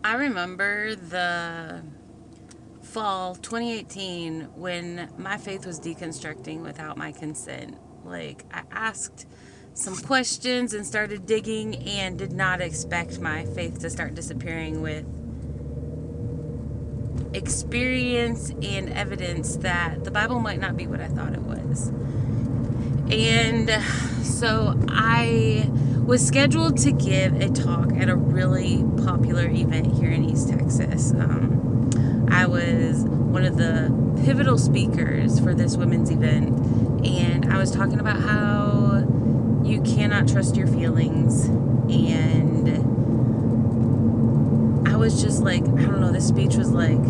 I remember the fall 2018 when my faith was deconstructing without my consent. Like, I asked some questions and started digging and did not expect my faith to start disappearing with experience and evidence that the Bible might not be what I thought it was. And so I was scheduled to give a talk at a really popular event here in East Texas. I was one of the pivotal speakers for this women's event, and I was talking about how you cannot trust your feelings. And I was just like, I don't know, this speech was like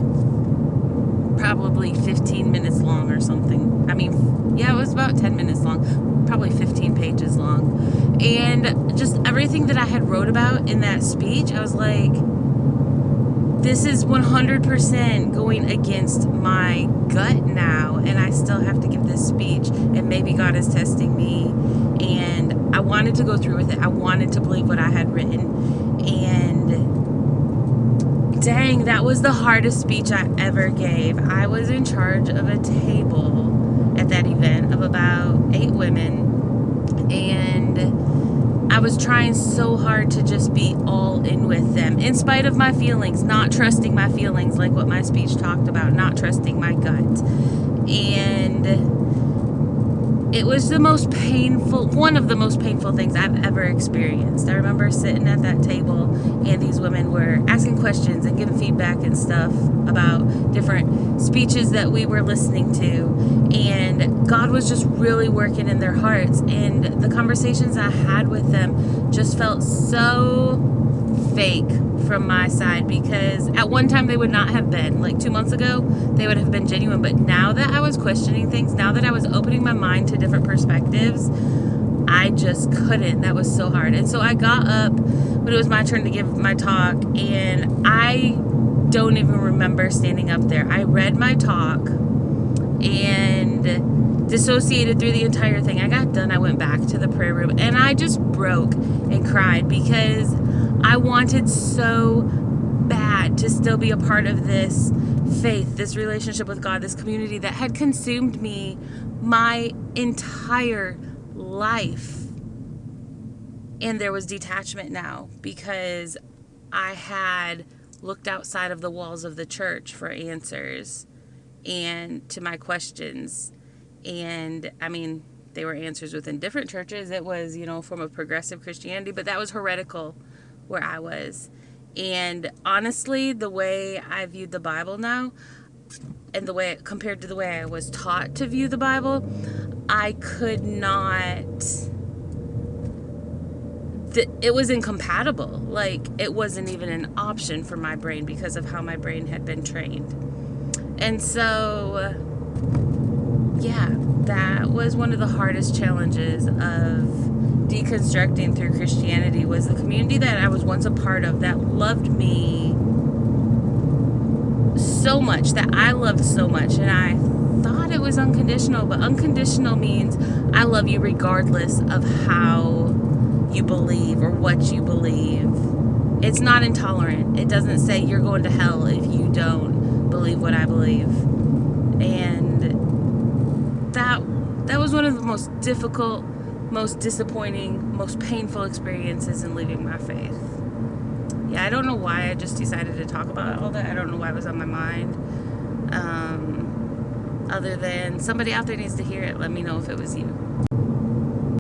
probably 15 minutes long or something. I mean, yeah, it was about 10 minutes long, probably 15 pages long. And just everything that I had wrote about in that speech, I was like, this is 100% going against my gut now, and I still have to give this speech, and maybe God is testing me. And I wanted to go through with it. I wanted to believe what I had written. And dang, that was the hardest speech I ever gave. I was in charge of a table at that event of about 8 women, and I was trying so hard to just be all in with them, in spite of my feelings, not trusting my feelings, like what my speech talked about, not trusting my gut. And it was the most painful, one of the most painful things I've ever experienced. I remember sitting at that table, and these women were asking questions and giving feedback and stuff about different speeches that we were listening to. And God was just really working in their hearts. And the conversations I had with them just felt so fake from my side, because at one time they would not have been. Like 2 months ago, they would have been genuine. But now that I was questioning things, now that I was opening my mind to different perspectives, I just couldn't. That was so hard. And so I got up when it was my turn to give my talk, and I don't even remember standing up there. I read my talk and dissociated through the entire thing. I got done. I went back to the prayer room, and I just broke and cried because I wanted so bad to still be a part of this faith, this relationship with God, this community that had consumed me my entire life. And there was detachment now because I had looked outside of the walls of the church for answers and to my questions. And I mean, they were answers within different churches. It was, from a progressive Christianity, but that was heretical where I was. And honestly, the way I viewed the Bible now, and the way, compared to the way I was taught to view the Bible, I could not, it was incompatible. Like, it wasn't even an option for my brain because of how my brain had been trained. And so, yeah, that was one of the hardest challenges of deconstructing through Christianity, was the community that I was once a part of that loved me so much, that I loved so much, and I thought it was unconditional. But unconditional means I love you regardless of how you believe or what you believe. It's not intolerant. It doesn't say you're going to hell if you don't believe what I believe. And that was one of the most difficult, most disappointing, most painful experiences in leaving my faith. Yeah, I don't know why I just decided to talk about all that. I don't know why it was on my mind. Other than somebody out there needs to hear it. Let me know if it was you.